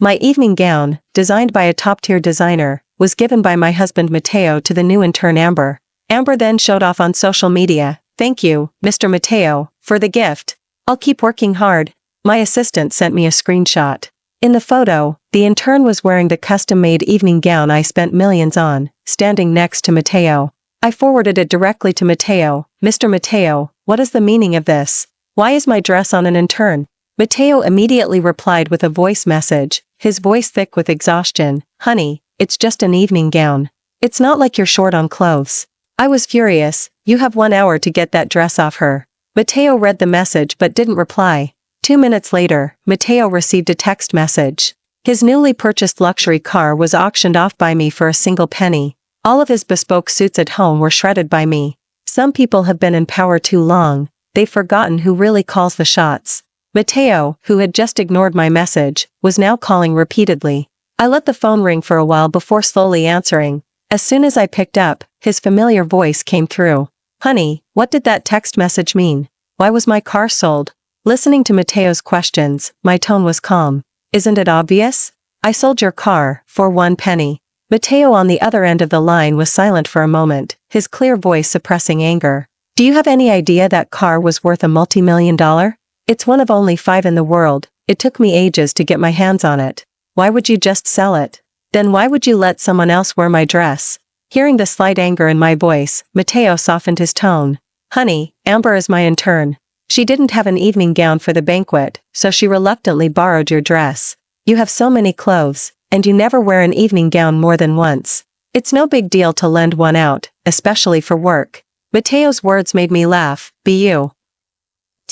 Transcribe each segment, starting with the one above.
My evening gown, designed by a top-tier designer, was given by my husband Mateo to the new intern Amber. Amber then showed off on social media. "Thank you, Mr. Mateo, for the gift. I'll keep working hard." My assistant sent me a screenshot. In the photo, the intern was wearing the custom-made evening gown I spent millions on, standing next to Mateo. I forwarded it directly to Mateo. "Mr. Mateo, what is the meaning of this? Why is my dress on an intern?" Mateo immediately replied with a voice message, his voice thick with exhaustion. "Honey, it's just an evening gown. It's not like you're short on clothes." I was furious. "You have 1 hour to get that dress off her." Mateo read the message but didn't reply. 2 minutes later, Mateo received a text message. His newly purchased luxury car was auctioned off by me for a single penny. All of his bespoke suits at home were shredded by me. Some people have been in power too long, they've forgotten who really calls the shots. Mateo, who had just ignored my message, was now calling repeatedly. I let the phone ring for a while before slowly answering. As soon as I picked up, his familiar voice came through. "Honey, what did that text message mean? Why was my car sold?" Listening to Mateo's questions, my tone was calm. "Isn't it obvious? I sold your car, for 1 penny. Mateo on the other end of the line was silent for a moment, his clear voice suppressing anger. "Do you have any idea that car was worth a multi-million-dollar? It's one of only 5 in the world. It took me ages to get my hands on it. Why would you just sell it? Then why would you let someone else wear my dress?" Hearing the slight anger in my voice, Mateo softened his tone. "Honey, Amber is my intern. She didn't have an evening gown for the banquet, so she reluctantly borrowed your dress. You have so many clothes, and you never wear an evening gown more than once. It's no big deal to lend one out, especially for work." Mateo's words made me laugh.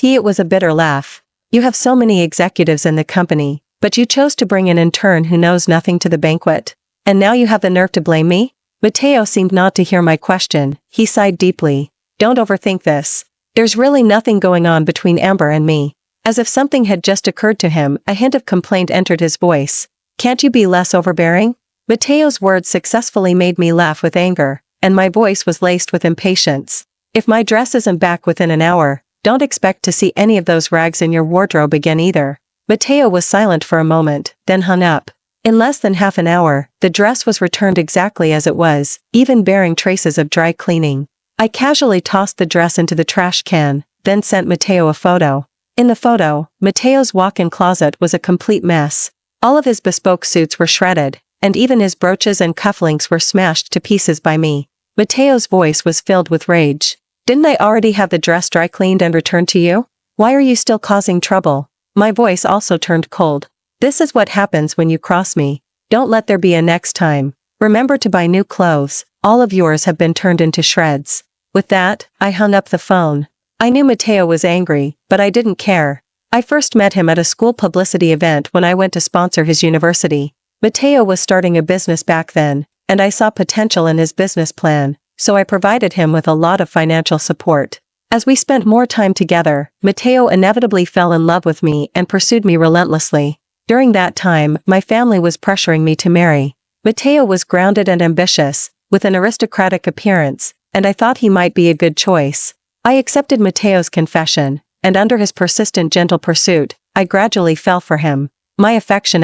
It was a bitter laugh. "You have so many executives in the company, but you chose to bring an intern who knows nothing to the banquet. And now you have the nerve to blame me?" Mateo seemed not to hear my question. He sighed deeply. "Don't overthink this. There's really nothing going on between Amber and me." As if something had just occurred to him, a hint of complaint entered his voice. "Can't you be less overbearing?" Mateo's words successfully made me laugh with anger, and my voice was laced with impatience. "If my dress isn't back within an hour, don't expect to see any of those rags in your wardrobe again either." Mateo was silent for a moment, then hung up. In less than half an hour, the dress was returned exactly as it was, even bearing traces of dry cleaning. I casually tossed the dress into the trash can, then sent Mateo a photo. In the photo, Mateo's walk-in closet was a complete mess. All of his bespoke suits were shredded, and even his brooches and cufflinks were smashed to pieces by me. Mateo's voice was filled with rage. "Didn't I already have the dress dry cleaned and returned to you? Why are you still causing trouble?" My voice also turned cold. "This is what happens when you cross me. Don't let there be a next time. Remember to buy new clothes. All of yours have been turned into shreds." With that, I hung up the phone. I knew Mateo was angry, but I didn't care. I first met him at a school publicity event when I went to sponsor his university. Mateo was starting a business back then, and I saw potential in his business plan, so I provided him with a lot of financial support. As we spent more time together, Mateo inevitably fell in love with me and pursued me relentlessly. During that time, my family was pressuring me to marry. Mateo was grounded and ambitious, with an aristocratic appearance, and I thought he might be a good choice. I accepted Mateo's confession, and under his persistent gentle pursuit, I gradually fell for him. My affection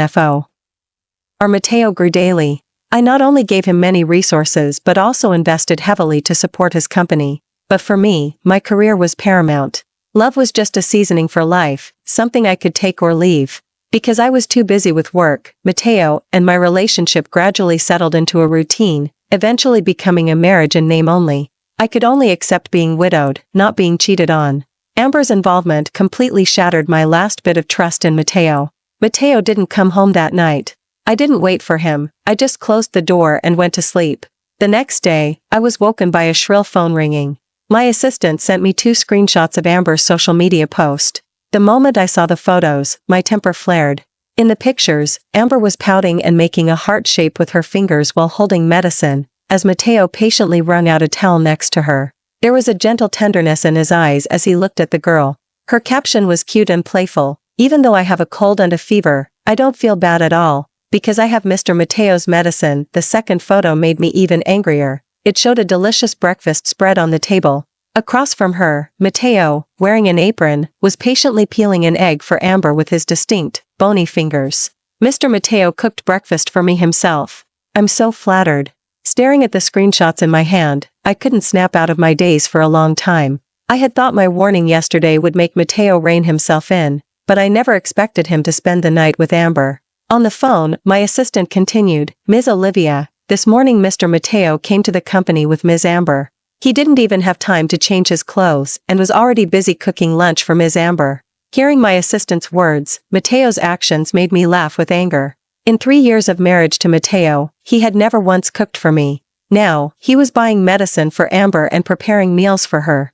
Mateo grew daily. I not only gave him many resources but also invested heavily to support his company. But for me, my career was paramount. Love was just a seasoning for life, something I could take or leave. Because I was too busy with work, Mateo and my relationship gradually settled into a routine, eventually becoming a marriage in name only. I could only accept being widowed, not being cheated on. Amber's involvement completely shattered my last bit of trust in Mateo. Mateo didn't come home that night. I didn't wait for him, I just closed the door and went to sleep. The next day, I was woken by a shrill phone ringing. My assistant sent me 2 screenshots of Amber's social media post. The moment I saw the photos, my temper flared. In the pictures, Amber was pouting and making a heart shape with her fingers while holding medicine, as Mateo patiently wrung out a towel next to her. There was a gentle tenderness in his eyes as he looked at the girl. Her caption was cute and playful. "Even though I have a cold and a fever, I don't feel bad at all, because I have Mr. Mateo's medicine." The second photo made me even angrier. It showed a delicious breakfast spread on the table. Across from her, Mateo, wearing an apron, was patiently peeling an egg for Amber with his distinct, bony fingers. Mr. Mateo cooked breakfast for me himself. I'm so flattered. Staring at the screenshots in my hand, I couldn't snap out of my daze for a long time. I had thought my warning yesterday would make Mateo rein himself in, but I never expected him to spend the night with Amber. On the phone, my assistant continued, Ms. Olivia, this morning Mr. Mateo came to the company with Ms. Amber. He didn't even have time to change his clothes and was already busy cooking lunch for Ms. Amber. Hearing my assistant's words, Mateo's actions made me laugh with anger. In 3 years of marriage to Mateo, he had never once cooked for me. Now, he was buying medicine for Amber and preparing meals for her.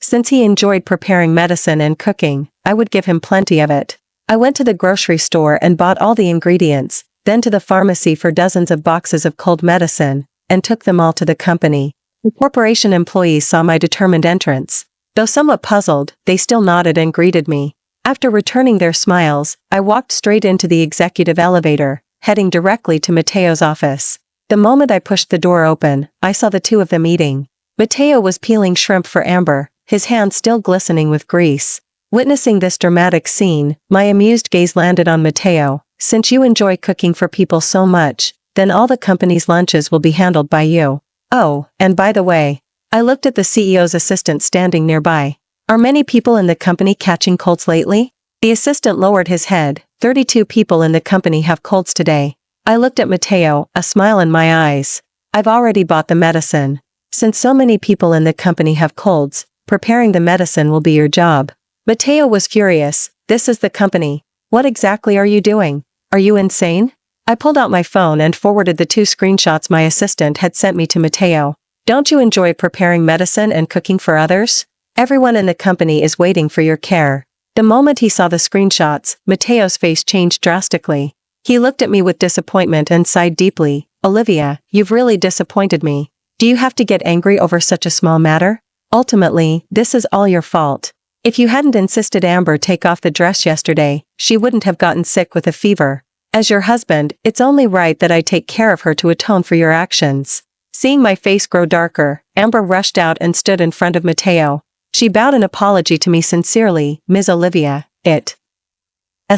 Since he enjoyed preparing medicine and cooking, I would give him plenty of it. I went to the grocery store and bought all the ingredients, then to the pharmacy for dozens of boxes of cold medicine, and took them all to the company. The corporation employees saw my determined entrance. Though somewhat puzzled, they still nodded and greeted me. After returning their smiles, I walked straight into the executive elevator, heading directly to Mateo's office. The moment I pushed the door open, I saw the two of them eating. Mateo was peeling shrimp for Amber, his hands still glistening with grease. Witnessing this dramatic scene, my amused gaze landed on Mateo. Since you enjoy cooking for people so much, then all the company's lunches will be handled by you. Oh, and by the way, I looked at the CEO's assistant standing nearby. Are many people in the company catching colds lately? The assistant lowered his head. 32 people in the company have colds today. I looked at Mateo, a smile in my eyes. I've already bought the medicine. Since so many people in the company have colds, preparing the medicine will be your job. Mateo was furious. This is the company. What exactly are you doing? Are you insane? I pulled out my phone and forwarded the 2 screenshots my assistant had sent me to Mateo. Don't you enjoy preparing medicine and cooking for others? Everyone in the company is waiting for your care. The moment he saw the screenshots, Mateo's face changed drastically. He looked at me with disappointment and sighed deeply. Olivia, you've really disappointed me. Do you have to get angry over such a small matter? Ultimately, this is all your fault. If you hadn't insisted Amber take off the dress yesterday, she wouldn't have gotten sick with a fever. As your husband, it's only right that I take care of her to atone for your actions. Seeing my face grow darker, Amber rushed out and stood in front of Mateo. She bowed an apology to me sincerely, Ms. Olivia, it's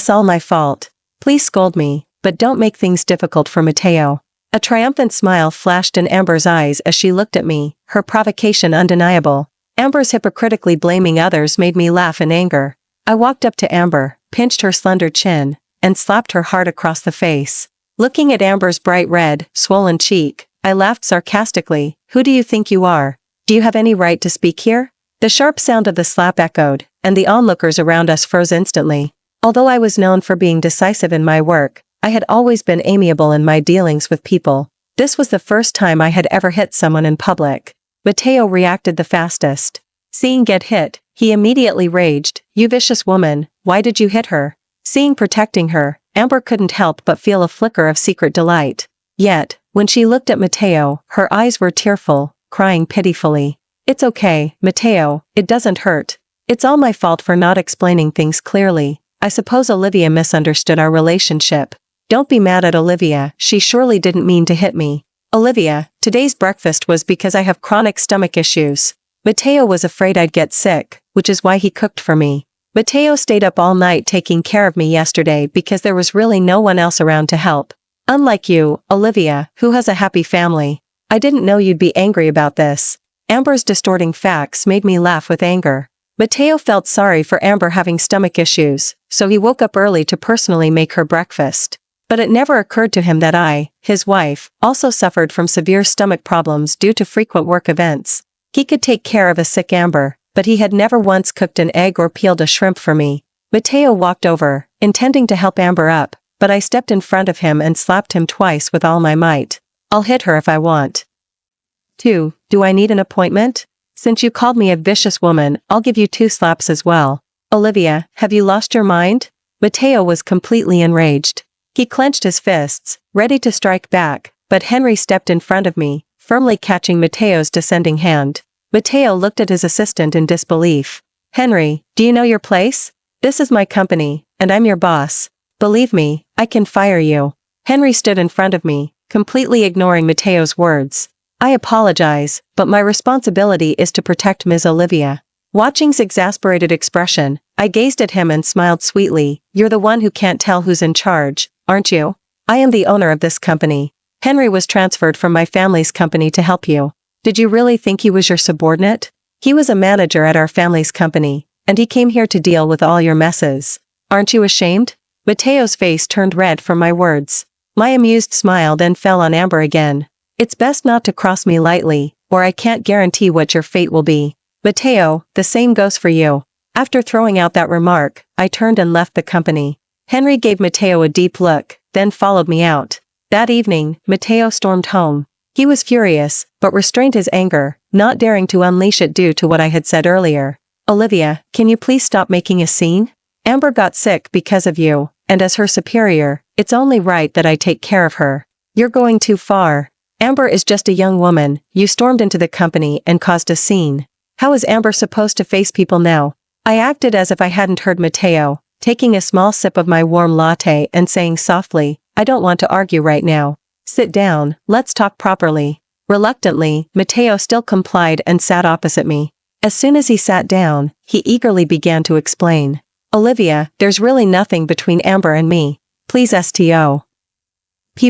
all my fault. Please scold me, but don't make things difficult for Mateo. A triumphant smile flashed in Amber's eyes as she looked at me, her provocation undeniable. Amber's hypocritically blaming others made me laugh in anger. I walked up to Amber, pinched her slender chin, and slapped her hard across the face. Looking at Amber's bright red, swollen cheek, I laughed sarcastically. Who do you think you are? Do you have any right to speak here? The sharp sound of the slap echoed, and the onlookers around us froze instantly. Although I was known for being decisive in my work, I had always been amiable in my dealings with people. This was the first time I had ever hit someone in public. Mateo reacted the fastest. Seeing get hit, he immediately raged, You vicious woman, why did you hit her? Seeing protecting her, Amber couldn't help but feel a flicker of secret delight. Yet, when she looked at Mateo, her eyes were tearful, crying pitifully. It's okay, Mateo, it doesn't hurt. It's all my fault for not explaining things clearly. I suppose Olivia misunderstood our relationship. Don't be mad at Olivia, she surely didn't mean to hit me. Olivia, today's breakfast was because I have chronic stomach issues. Mateo was afraid I'd get sick, which is why he cooked for me. Mateo stayed up all night taking care of me yesterday because there was really no one else around to help. Unlike you, Olivia, who has a happy family. I didn't know you'd be angry about this. Amber's distorting facts made me laugh with anger. Mateo felt sorry for Amber having stomach issues, so he woke up early to personally make her breakfast. But it never occurred to him that I, his wife, also suffered from severe stomach problems due to frequent work events. He could take care of a sick Amber, but he had never once cooked an egg or peeled a shrimp for me. Mateo walked over, intending to help Amber up, but I stepped in front of him and slapped him twice with all my might. I'll hit her if I want. 2. Do I need an appointment? Since you called me a vicious woman, I'll give you 2 slaps as well. Olivia, have you lost your mind? Mateo was completely enraged. He clenched his fists, ready to strike back, but Henry stepped in front of me, firmly catching Mateo's descending hand. Mateo looked at his assistant in disbelief. Henry, do you know your place? This is my company, and I'm your boss. Believe me, I can fire you. Henry stood in front of me, completely ignoring Mateo's words. I apologize, but my responsibility is to protect Ms. Olivia. Watching his exasperated expression, I gazed at him and smiled sweetly. You're the one who can't tell who's in charge, aren't you? I am the owner of this company. Henry was transferred from my family's company to help you. Did you really think he was your subordinate? He was a manager at our family's company, and he came here to deal with all your messes. Aren't you ashamed? Mateo's face turned red from my words. My amused smile then fell on Amber again. It's best not to cross me lightly, or I can't guarantee what your fate will be. Mateo, the same goes for you. After throwing out that remark, I turned and left the company. Henry gave Mateo a deep look, then followed me out. That evening, Mateo stormed home. He was furious, but restrained his anger, not daring to unleash it due to what I had said earlier. Olivia, can you please stop making a scene? Amber got sick because of you, and as her superior, it's only right that I take care of her. You're going too far. Amber is just a young woman. You stormed into the company and caused a scene. How is Amber supposed to face people now? I acted as if I hadn't heard Mateo, taking a small sip of my warm latte and saying softly, I don't want to argue right now. Sit down, let's talk properly. Reluctantly, Mateo still complied and sat opposite me. As soon as he sat down, he eagerly began to explain. Olivia, there's really nothing between Amber and me. Please stop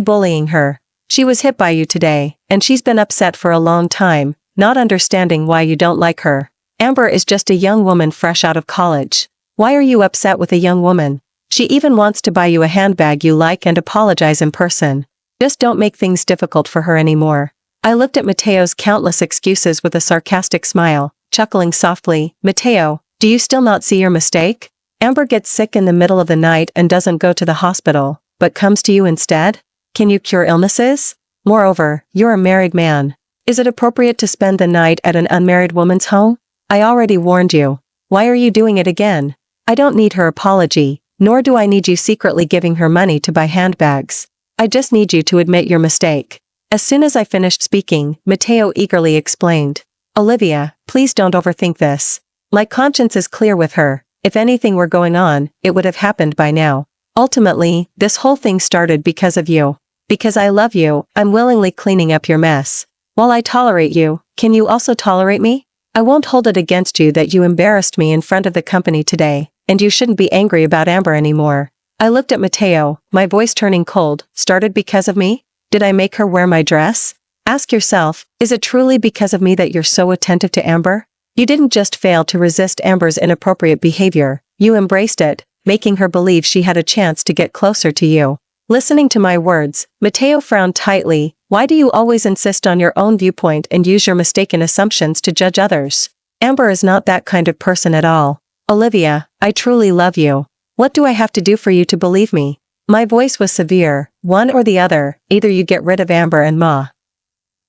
bullying her. She was hit by you today, and she's been upset for a long time, not understanding why you don't like her. Amber is just a young woman fresh out of college. Why are you upset with a young woman? She even wants to buy you a handbag you like and apologize in person. Just don't make things difficult for her anymore. I looked at Mateo's countless excuses with a sarcastic smile, chuckling softly. Mateo, do you still not see your mistake? Amber gets sick in the middle of the night and doesn't go to the hospital, but comes to you instead? Can you cure illnesses? Moreover, you're a married man. Is it appropriate to spend the night at an unmarried woman's home? I already warned you. Why are you doing it again? I don't need her apology, nor do I need you secretly giving her money to buy handbags. I just need you to admit your mistake. As soon as I finished speaking, Mateo eagerly explained. Olivia, please don't overthink this. My conscience is clear with her. If anything were going on, it would have happened by now. Ultimately, this whole thing started because of you. Because I love you, I'm willingly cleaning up your mess. While I tolerate you, can you also tolerate me? I won't hold it against you that you embarrassed me in front of the company today, and you shouldn't be angry about Amber anymore. I looked at Mateo, my voice turning cold. Started because of me? Did I make her wear my dress? Ask yourself, is it truly because of me that you're so attentive to Amber? You didn't just fail to resist Amber's inappropriate behavior, you embraced it, making her believe she had a chance to get closer to you. Listening to my words, Mateo frowned tightly. Why do you always insist on your own viewpoint and use your mistaken assumptions to judge others? Amber is not that kind of person at all. Olivia, I truly love you. What do I have to do for you to believe me? My voice was severe. One or the other, either you get rid of Amber and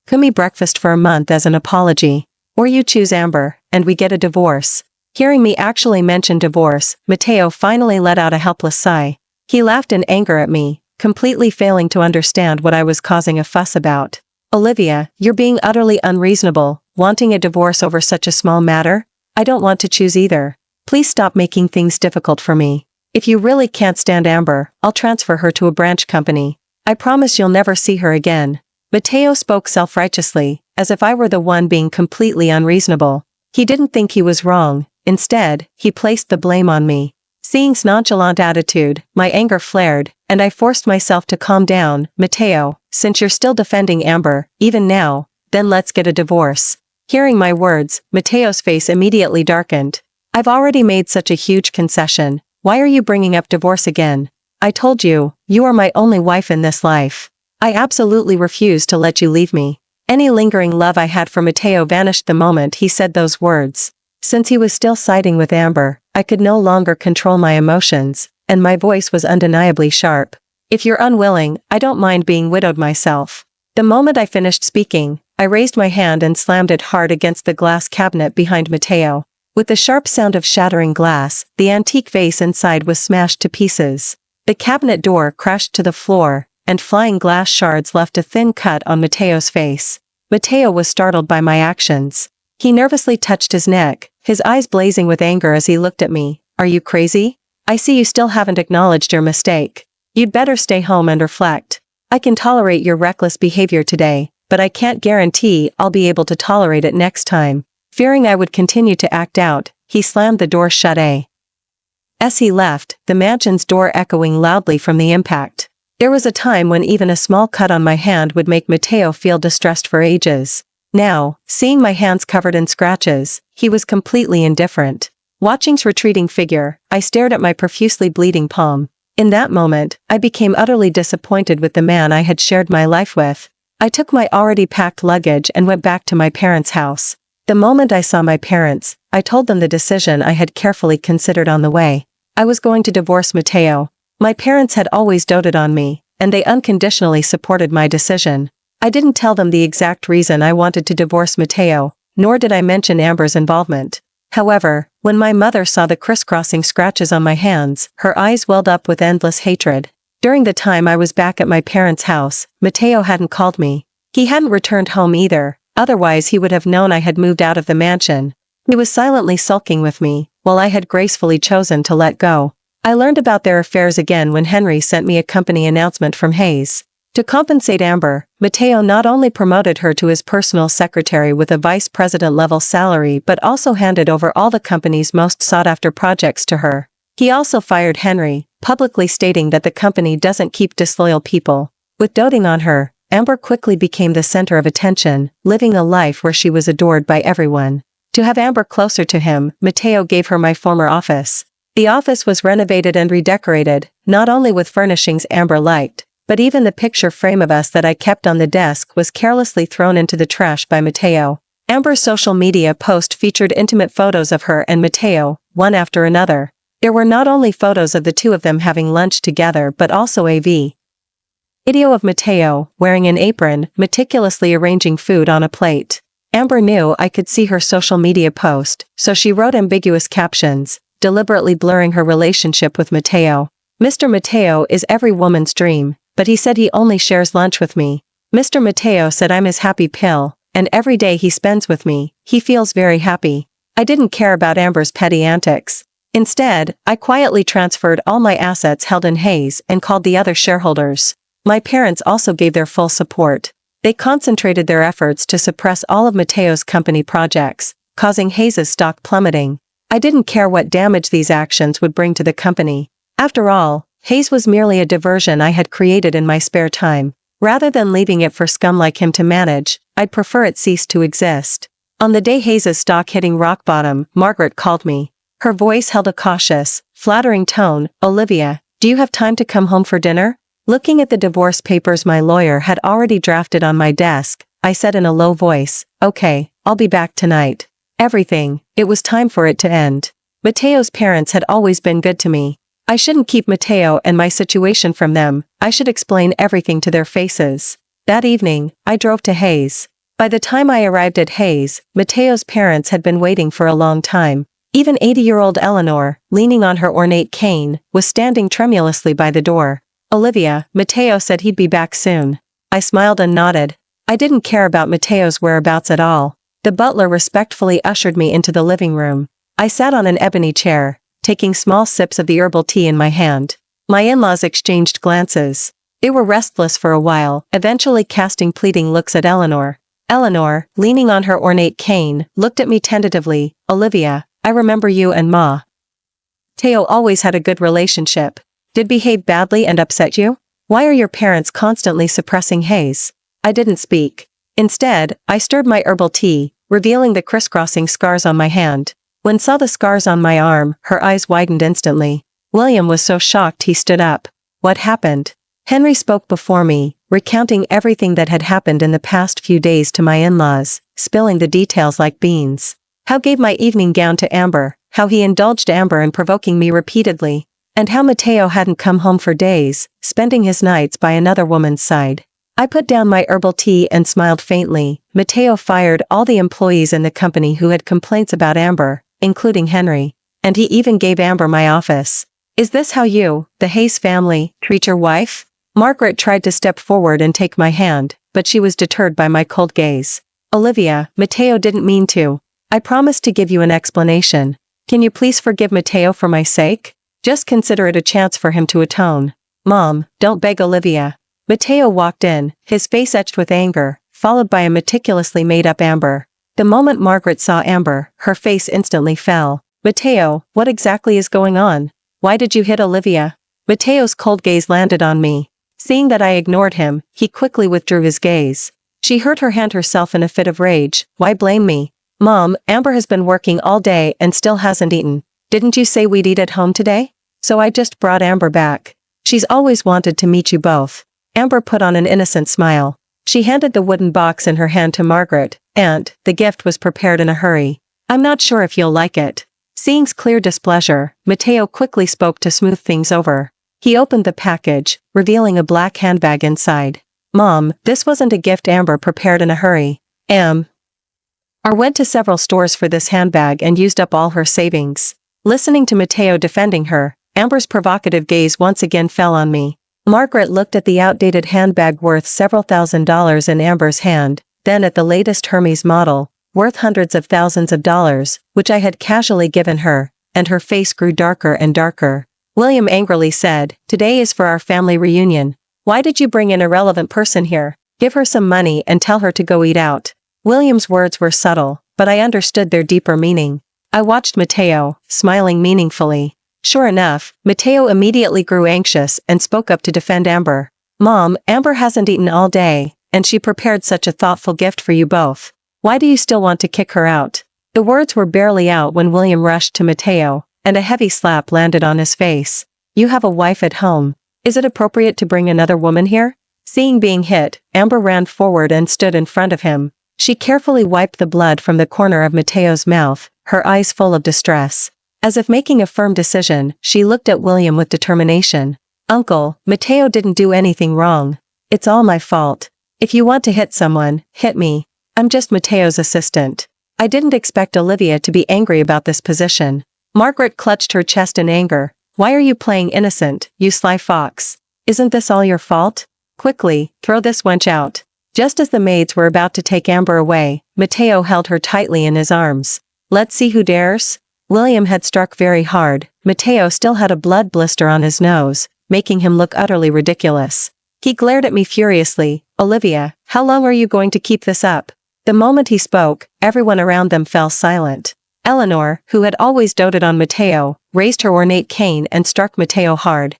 cook me breakfast for a month as an apology, or you choose Amber, and we get a divorce. Hearing me actually mention divorce, Mateo finally let out a helpless sigh. He laughed in anger at me, completely failing to understand what I was causing a fuss about. Olivia, you're being utterly unreasonable, wanting a divorce over such a small matter? I don't want to choose either. Please stop making things difficult for me. If you really can't stand Amber, I'll transfer her to a branch company. I promise you'll never see her again. Mateo spoke self-righteously, as if I were the one being completely unreasonable. He didn't think he was wrong. Instead, he placed the blame on me. Seeing his nonchalant attitude, my anger flared, and I forced myself to calm down. Mateo, since you're still defending Amber, even now, then let's get a divorce. Hearing my words, Mateo's face immediately darkened. I've already made such a huge concession. Why are you bringing up divorce again? I told you, you are my only wife in this life. I absolutely refuse to let you leave me. Any lingering love I had for Mateo vanished the moment he said those words. Since he was still siding with Amber, I could no longer control my emotions, and my voice was undeniably sharp. If you're unwilling, I don't mind being widowed myself. The moment I finished speaking, I raised my hand and slammed it hard against the glass cabinet behind Mateo. With the sharp sound of shattering glass, the antique vase inside was smashed to pieces. The cabinet door crashed to the floor, and flying glass shards left a thin cut on Mateo's face. Mateo was startled by my actions. He nervously touched his neck, his eyes blazing with anger as he looked at me. Are you crazy? I see you still haven't acknowledged your mistake. You'd better stay home and reflect. I can tolerate your reckless behavior today, but I can't guarantee I'll be able to tolerate it next time. Fearing I would continue to act out, he slammed the door shut. As he left, the mansion's door echoing loudly from the impact. There was a time when even a small cut on my hand would make Mateo feel distressed for ages. Now, seeing my hands covered in scratches, he was completely indifferent. Watching his retreating figure, I stared at my profusely bleeding palm. In that moment, I became utterly disappointed with the man I had shared my life with. I took my already packed luggage and went back to my parents' house. The moment I saw my parents, I told them the decision I had carefully considered on the way. I was going to divorce Mateo. My parents had always doted on me, and they unconditionally supported my decision. I didn't tell them the exact reason I wanted to divorce Mateo, nor did I mention Amber's involvement. However, when my mother saw the crisscrossing scratches on my hands, her eyes welled up with endless hatred. During the time I was back at my parents' house, Mateo hadn't called me. He hadn't returned home either, otherwise he would have known I had moved out of the mansion. He was silently sulking with me, while I had gracefully chosen to let go. I learned about their affairs again when Henry sent me a company announcement from Hayes. To compensate Amber, Mateo not only promoted her to his personal secretary with a vice president-level salary but also handed over all the company's most sought-after projects to her. He also fired Henry, publicly stating that the company doesn't keep disloyal people. With doting on her, Amber quickly became the center of attention, living a life where she was adored by everyone. To have Amber closer to him, Mateo gave her my former office. The office was renovated and redecorated, not only with furnishings Amber liked, but even the picture frame of us that I kept on the desk was carelessly thrown into the trash by Mateo. Amber's social media post featured intimate photos of her and Mateo, one after another. There were not only photos of the two of them having lunch together but also a video of Mateo, wearing an apron, meticulously arranging food on a plate. Amber knew I could see her social media post, so she wrote ambiguous captions, deliberately blurring her relationship with Mateo. Mr. Mateo is every woman's dream, but he said he only shares lunch with me. Mr. Mateo said I'm his happy pill, and every day he spends with me, he feels very happy. I didn't care about Amber's petty antics. Instead, I quietly transferred all my assets held in Hayes and called the other shareholders. My parents also gave their full support. They concentrated their efforts to suppress all of Mateo's company projects, causing Hayes' stock plummeting. I didn't care what damage these actions would bring to the company. After all, Hayes was merely a diversion I had created in my spare time. Rather than leaving it for scum like him to manage, I'd prefer it cease to exist. On the day Hayes' stock hitting rock bottom, Margaret called me. Her voice held a cautious, flattering tone. "Olivia, do you have time to come home for dinner?" Looking at the divorce papers my lawyer had already drafted on my desk, I said in a low voice, "Okay, I'll be back tonight." It was time for it to end. Mateo's parents had always been good to me. I shouldn't keep Mateo and my situation from them, I should explain everything to their faces. That evening, I drove to Hayes. By the time I arrived at Hayes, Mateo's parents had been waiting for a long time. Even 80-year-old Eleanor, leaning on her ornate cane, was standing tremulously by the door. "Olivia, Mateo said he'd be back soon." I smiled and nodded. I didn't care about Mateo's whereabouts at all. The butler respectfully ushered me into the living room. I sat on an ebony chair, taking small sips of the herbal tea in my hand. My in-laws exchanged glances. They were restless for a while, eventually casting pleading looks at Eleanor. Eleanor, leaning on her ornate cane, looked at me tentatively. "Olivia, I remember you and Mateo always had a good relationship. Did behave badly and upset you? Why are your parents constantly suppressing Hayes?" I didn't speak. Instead, I stirred my herbal tea, revealing the crisscrossing scars on my hand. When saw the scars on my arm, her eyes widened instantly. William was so shocked he stood up. "What happened?" Henry spoke before me, recounting everything that had happened in the past few days to my in-laws, spilling the details like beans. How gave my evening gown to Amber, how he indulged Amber in provoking me repeatedly, and how Mateo hadn't come home for days, spending his nights by another woman's side. I put down my herbal tea and smiled faintly. Mateo fired all the employees in the company who had complaints about Amber, including Henry. And he even gave Amber my office. "Is this how you, the Hayes family, treat your wife?" Margaret tried to step forward and take my hand, but she was deterred by my cold gaze. "Olivia, Mateo didn't mean to. I promised to give you an explanation. Can you please forgive Mateo for my sake? Just consider it a chance for him to atone." "Mom, don't beg Olivia." Mateo walked in, his face etched with anger, followed by a meticulously made-up Amber. The moment Margaret saw Amber, her face instantly fell. Mateo, what exactly is going on? Why did you hit Olivia? Mateo's cold gaze landed on me. Seeing that I ignored him, he quickly withdrew his gaze. She hurt her hand herself in a fit of rage. Why blame me? Mom, Amber has been working all day and still hasn't eaten. Didn't you say we'd eat at home today? So I just brought Amber back. She's always wanted to meet you both. Amber put on an innocent smile. She handed the wooden box in her hand to Margaret, and the gift was prepared in a hurry. I'm not sure if you'll like it. Seeing clear displeasure, Mateo quickly spoke to smooth things over. He opened the package, revealing a black handbag inside. Mom, this wasn't a gift Amber prepared in a hurry. I went to several stores for this handbag and used up all her savings. Listening to Mateo defending her, Amber's provocative gaze once again fell on me. Margaret looked at the outdated handbag worth several $1,000s in Amber's hand, then at the latest Hermes model, worth hundreds of thousands of dollars, which I had casually given her, and her face grew darker and darker. William angrily said, "Today is for our family reunion. Why did you bring an irrelevant person here? Give her some money and tell her to go eat out." William's words were subtle, but I understood their deeper meaning. I watched Mateo, smiling meaningfully. Sure enough, Mateo immediately grew anxious and spoke up to defend Amber. Mom, Amber hasn't eaten all day, and she prepared such a thoughtful gift for you both. Why do you still want to kick her out? The words were barely out when William rushed to Mateo, and a heavy slap landed on his face. You have a wife at home. Is it appropriate to bring another woman here? Seeing being hit, Amber ran forward and stood in front of him. She carefully wiped the blood from the corner of Mateo's mouth, her eyes full of distress. As if making a firm decision, she looked at William with determination. Uncle, Mateo didn't do anything wrong. It's all my fault. If you want to hit someone, hit me. I'm just Mateo's assistant. I didn't expect Olivia to be angry about this position. Margaret clutched her chest in anger. Why are you playing innocent, you sly fox? Isn't this all your fault? Quickly, throw this wench out. Just as the maids were about to take Amber away, Mateo held her tightly in his arms. Let's see who dares. William had struck very hard. Mateo still had a blood blister on his nose, making him look utterly ridiculous. He glared at me furiously. Olivia, how long are you going to keep this up? The moment he spoke, everyone around them fell silent. Eleanor, who had always doted on Mateo, raised her ornate cane and struck Mateo hard.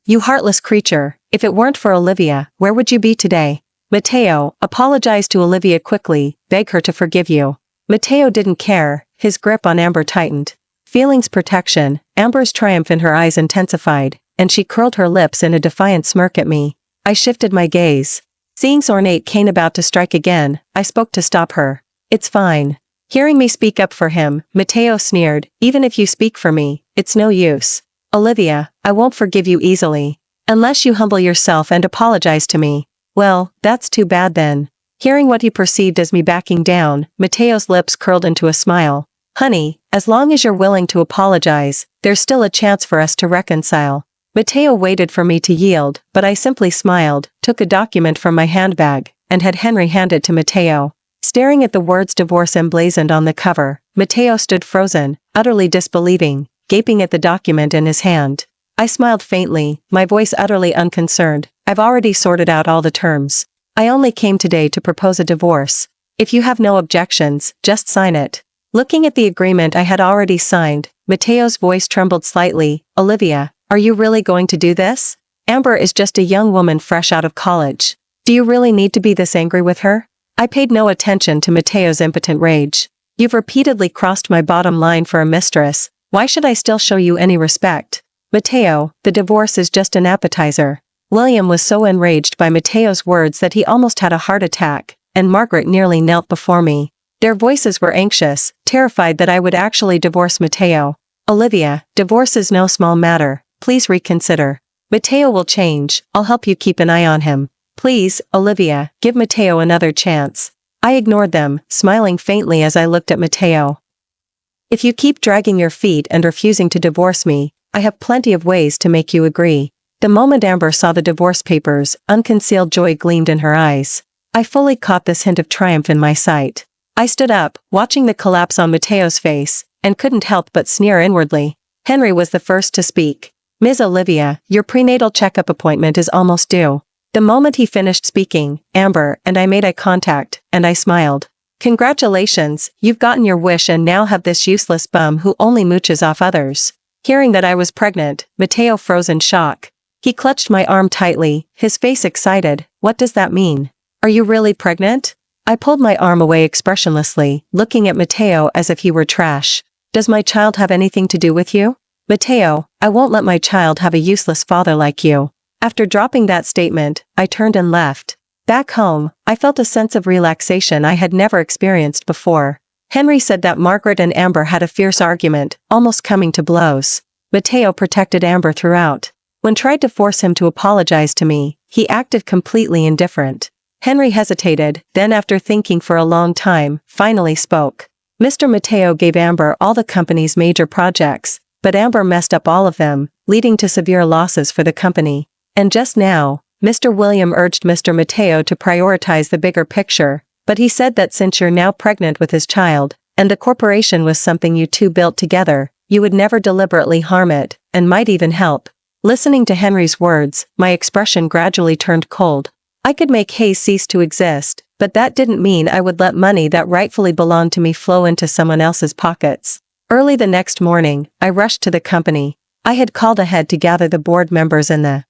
You heartless creature, if it weren't for Olivia, where would you be today? Mateo, apologize to Olivia quickly, beg her to forgive you. Mateo didn't care, his grip on Amber tightened. Feeling's protection, Amber's triumph in her eyes intensified, and she curled her lips in a defiant smirk at me. I shifted my gaze. Seeing ornate cane about to strike again, I spoke to stop her. It's fine. Hearing me speak up for him, Mateo sneered, even if you speak for me, it's no use. Olivia, I won't forgive you easily. Unless you humble yourself and apologize to me. Well, that's too bad then. Hearing what he perceived as me backing down, Mateo's lips curled into a smile. Honey, as long as you're willing to apologize, there's still a chance for us to reconcile. Mateo waited for me to yield, but I simply smiled, took a document from my handbag, and had Henry hand it to Mateo. Staring at the words divorce emblazoned on the cover, Mateo stood frozen, utterly disbelieving, gaping at the document in his hand. I smiled faintly, my voice utterly unconcerned. I've already sorted out all the terms. I only came today to propose a divorce. If you have no objections, just sign it. Looking at the agreement I had already signed, Mateo's voice trembled slightly. Olivia, are you really going to do this? Amber is just a young woman fresh out of college. Do you really need to be this angry with her? I paid no attention to Mateo's impotent rage. You've repeatedly crossed my bottom line for a mistress. Why should I still show you any respect? Mateo, the divorce is just an appetizer. William was so enraged by Mateo's words that he almost had a heart attack, and Margaret nearly knelt before me. Their voices were anxious, terrified that I would actually divorce Mateo. Olivia, divorce is no small matter, please reconsider. Mateo will change, I'll help you keep an eye on him. Please, Olivia, give Mateo another chance. I ignored them, smiling faintly as I looked at Mateo. If you keep dragging your feet and refusing to divorce me, I have plenty of ways to make you agree. The moment Amber saw the divorce papers, unconcealed joy gleamed in her eyes. I fully caught this hint of triumph in my sight. I stood up, watching the collapse on Mateo's face, and couldn't help but sneer inwardly. Henry was the first to speak. Ms. Olivia, your prenatal checkup appointment is almost due. The moment he finished speaking, Amber and I made eye contact, and I smiled. Congratulations, you've gotten your wish and now have this useless bum who only mooches off others. Hearing that I was pregnant, Mateo froze in shock. He clutched my arm tightly, his face excited. What does that mean? Are you really pregnant? I pulled my arm away expressionlessly, looking at Mateo as if he were trash. Does my child have anything to do with you? Mateo, I won't let my child have a useless father like you. After dropping that statement, I turned and left. Back home, I felt a sense of relaxation I had never experienced before. Henry said that Margaret and Amber had a fierce argument, almost coming to blows. Mateo protected Amber throughout. When tried to force him to apologize to me, he acted completely indifferent. Henry hesitated, then after thinking for a long time, finally spoke. Mr. Mateo gave Amber all the company's major projects, but Amber messed up all of them, leading to severe losses for the company. And just now, Mr. William urged Mr. Mateo to prioritize the bigger picture, but he said that since you're now pregnant with his child, and the corporation was something you two built together, you would never deliberately harm it, and might even help. Listening to Henry's words, my expression gradually turned cold. I could make Hayes cease to exist, but that didn't mean I would let money that rightfully belonged to me flow into someone else's pockets. Early the next morning, I rushed to the company. I had called ahead to gather the board members in the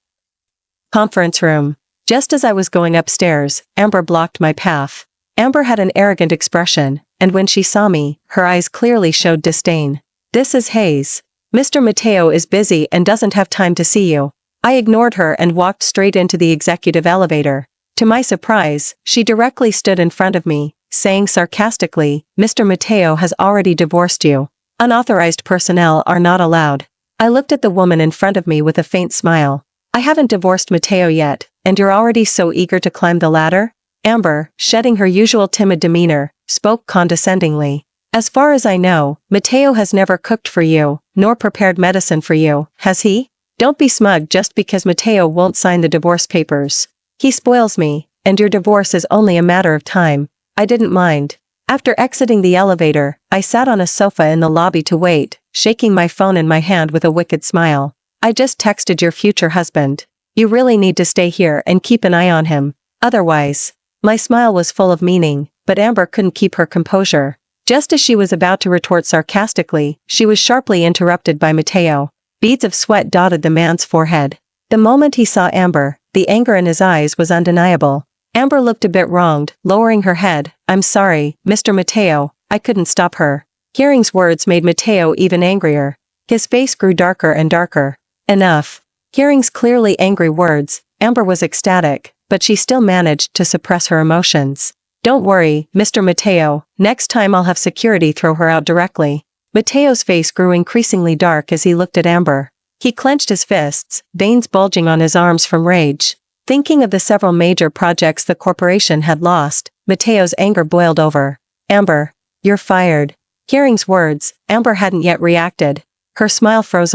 conference room. Just as I was going upstairs, Amber blocked my path. Amber had an arrogant expression, and when she saw me, her eyes clearly showed disdain. This is Hayes. Mr. Mateo is busy and doesn't have time to see you. I ignored her and walked straight into the executive elevator. To my surprise, she directly stood in front of me, saying sarcastically, Mr. Mateo has already divorced you. Unauthorized personnel are not allowed. I looked at the woman in front of me with a faint smile. I haven't divorced Mateo yet, and you're already so eager to climb the ladder? Amber, shedding her usual timid demeanor, spoke condescendingly. As far as I know, Mateo has never cooked for you, nor prepared medicine for you, has he? Don't be smug just because Mateo won't sign the divorce papers. He spoils me, and your divorce is only a matter of time. I didn't mind. After exiting the elevator, I sat on a sofa in the lobby to wait, shaking my phone in my hand with a wicked smile. I just texted your future husband. You really need to stay here and keep an eye on him. Otherwise. My smile was full of meaning, but Amber couldn't keep her composure. Just as she was about to retort sarcastically, she was sharply interrupted by Mateo. Beads of sweat dotted the man's forehead. The moment he saw Amber, the anger in his eyes was undeniable. Amber looked a bit wronged, lowering her head. I'm sorry, Mr. Mateo, I couldn't stop her. Hearing's words made Mateo even angrier. His face grew darker and darker. Enough. Hearing's clearly angry words, Amber was ecstatic, but she still managed to suppress her emotions. Don't worry, Mr. Mateo, next time I'll have security throw her out directly. Mateo's face grew increasingly dark as he looked at Amber. He clenched his fists, veins bulging on his arms from rage. Thinking of the several major projects the corporation had lost, Mateo's anger boiled over. Amber, you're fired. Hearing's words, Amber hadn't yet reacted. Her smile froze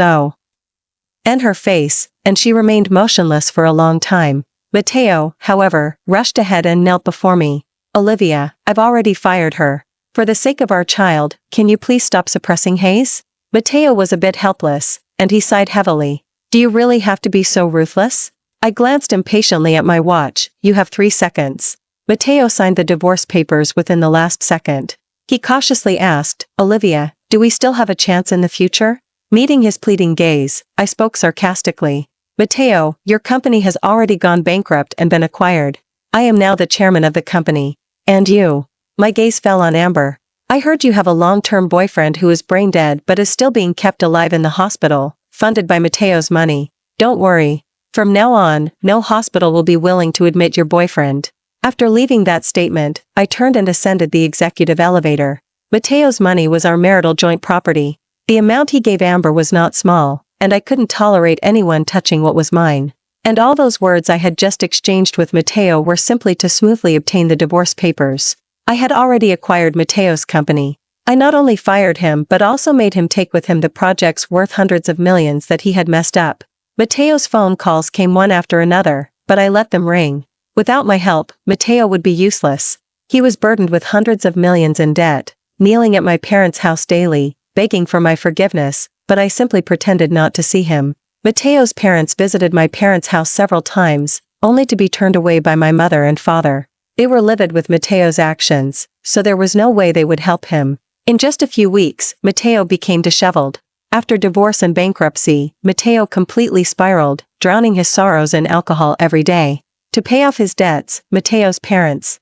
and her face, and she remained motionless for a long time. Mateo, however, rushed ahead and knelt before me. Olivia, I've already fired her. For the sake of our child, can you please stop suppressing Hayes? Mateo was a bit helpless, and he sighed heavily. Do you really have to be so ruthless? I glanced impatiently at my watch. You have 3 seconds. Mateo signed the divorce papers within the last second. He cautiously asked, Olivia, do we still have a chance in the future? Meeting his pleading gaze, I spoke sarcastically. Mateo, your company has already gone bankrupt and been acquired. I am now the chairman of the company. And you? My gaze fell on Amber. I heard you have a long-term boyfriend who is brain dead but is still being kept alive in the hospital, funded by Mateo's money. Don't worry. From now on, no hospital will be willing to admit your boyfriend. After leaving that statement, I turned and ascended the executive elevator. Mateo's money was our marital joint property. The amount he gave Amber was not small, and I couldn't tolerate anyone touching what was mine. And all those words I had just exchanged with Mateo were simply to smoothly obtain the divorce papers. I had already acquired Mateo's company. I not only fired him but also made him take with him the projects worth hundreds of millions that he had messed up. Mateo's phone calls came one after another, but I let them ring. Without my help, Mateo would be useless. He was burdened with hundreds of millions in debt, kneeling at my parents' house daily, begging for my forgiveness, but I simply pretended not to see him. Mateo's parents visited my parents' house several times, only to be turned away by my mother and father. They were livid with Mateo's actions, so there was no way they would help him. In just a few weeks, Mateo became disheveled. After divorce and bankruptcy, Mateo completely spiraled, drowning his sorrows in alcohol every day. To pay off his debts, Mateo's parents,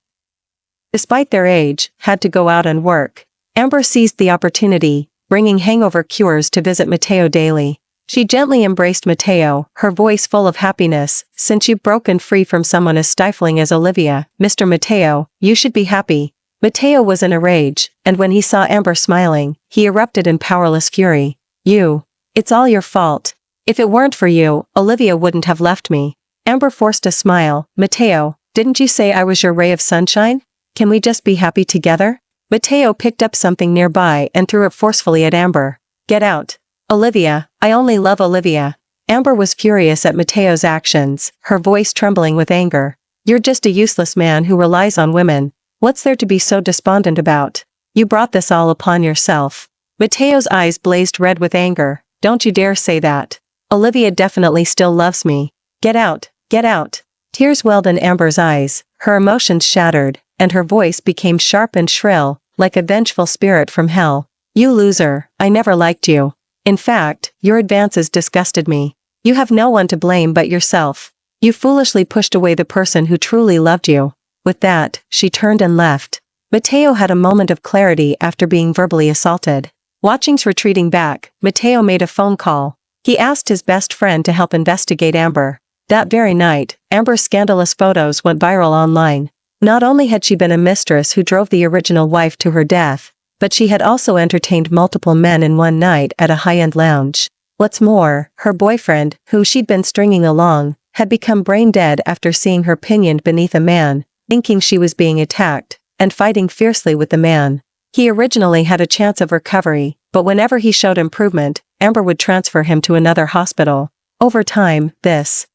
despite their age, had to go out and work. Amber seized the opportunity, bringing hangover cures to visit Mateo daily. She gently embraced Mateo, her voice full of happiness. "Since you've broken free from someone as stifling as Olivia, Mr. Mateo, you should be happy." Mateo was in a rage, and when he saw Amber smiling, he erupted in powerless fury. It's all your fault. If it weren't for you, Olivia wouldn't have left me." Amber forced a smile. "Mateo, didn't you say I was your ray of sunshine? Can we just be happy together?" Mateo picked up something nearby and threw it forcefully at Amber. "Get out. Olivia, I only love Olivia." Amber was furious at Mateo's actions, her voice trembling with anger. "You're just a useless man who relies on women. What's there to be so despondent about? You brought this all upon yourself." Mateo's eyes blazed red with anger. "Don't you dare say that. Olivia definitely still loves me. Get out, get out." Tears welled in Amber's eyes, her emotions shattered, and her voice became sharp and shrill, like a vengeful spirit from hell. "You loser, I never liked you. In fact, your advances disgusted me. You have no one to blame but yourself. You foolishly pushed away the person who truly loved you." With that, she turned and left. Mateo had a moment of clarity after being verbally assaulted. Watching retreating back, Mateo made a phone call. He asked his best friend to help investigate Amber. That very night, Amber's scandalous photos went viral online. Not only had she been a mistress who drove the original wife to her death, but she had also entertained multiple men in one night at a high-end lounge. What's more, her boyfriend, who she'd been stringing along, had become brain dead after seeing her pinioned beneath a man, thinking she was being attacked, and fighting fiercely with the man. He originally had a chance of recovery, but whenever he showed improvement, Amber would transfer him to another hospital. Over time, this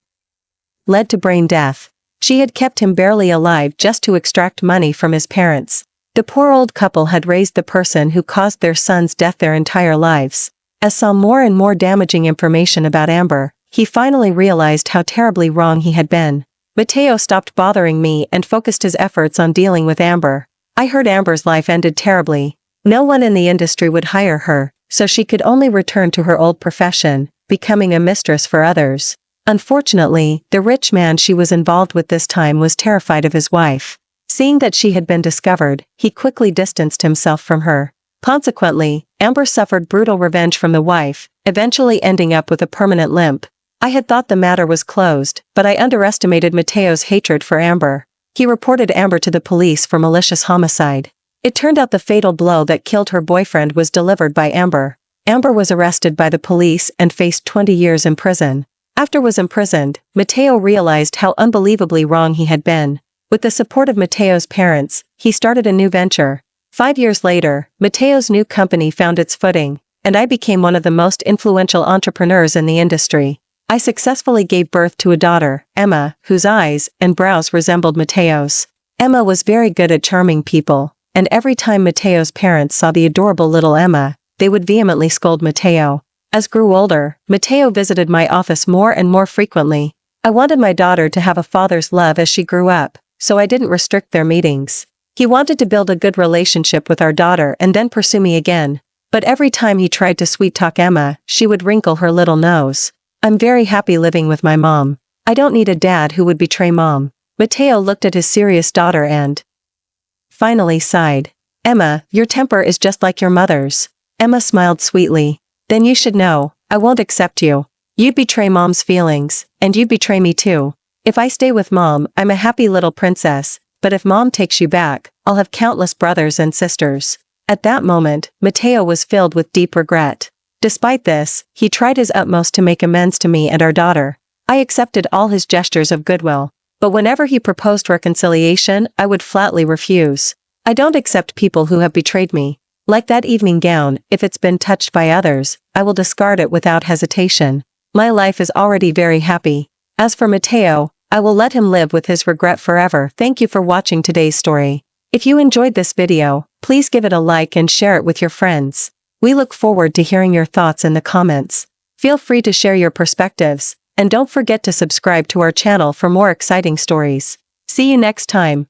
led to brain death. She had kept him barely alive just to extract money from his parents. The poor old couple had raised the person who caused their son's death their entire lives. As saw more and more damaging information about Amber, he finally realized how terribly wrong he had been. Mateo stopped bothering me and focused his efforts on dealing with Amber. I heard Amber's life ended terribly. No one in the industry would hire her, so she could only return to her old profession, becoming a mistress for others. Unfortunately, the rich man she was involved with this time was terrified of his wife. Seeing that she had been discovered, he quickly distanced himself from her. Consequently, Amber suffered brutal revenge from the wife, eventually ending up with a permanent limp. I had thought the matter was closed, but I underestimated Mateo's hatred for Amber. He reported Amber to the police for malicious homicide. It turned out the fatal blow that killed her boyfriend was delivered by Amber. Amber was arrested by the police and faced 20 years in prison. After was imprisoned, Mateo realized how unbelievably wrong he had been. With the support of Mateo's parents, he started a new venture. 5 years later, Mateo's new company found its footing, and I became one of the most influential entrepreneurs in the industry. I successfully gave birth to a daughter, Emma, whose eyes and brows resembled Mateo's. Emma was very good at charming people, and every time Mateo's parents saw the adorable little Emma, they would vehemently scold Mateo. As grew older, Mateo visited my office more and more frequently. I wanted my daughter to have a father's love as she grew up, so I didn't restrict their meetings. He wanted to build a good relationship with our daughter and then pursue me again. But every time he tried to sweet-talk Emma, she would wrinkle her little nose. "I'm very happy living with my mom. I don't need a dad who would betray mom." Mateo looked at his serious daughter and finally sighed. "Emma, your temper is just like your mother's." Emma smiled sweetly. "Then you should know, I won't accept you. You'd betray mom's feelings, and you'd betray me too. If I stay with mom, I'm a happy little princess, but if mom takes you back, I'll have countless brothers and sisters." At that moment, Mateo was filled with deep regret. Despite this, he tried his utmost to make amends to me and our daughter. I accepted all his gestures of goodwill, but whenever he proposed reconciliation, I would flatly refuse. I don't accept people who have betrayed me. Like that evening gown, if it's been touched by others, I will discard it without hesitation. My life is already very happy. As for Mateo, I will let him live with his regret forever. Thank you for watching today's story. If you enjoyed this video, please give it a like and share it with your friends. We look forward to hearing your thoughts in the comments. Feel free to share your perspectives, and don't forget to subscribe to our channel for more exciting stories. See you next time.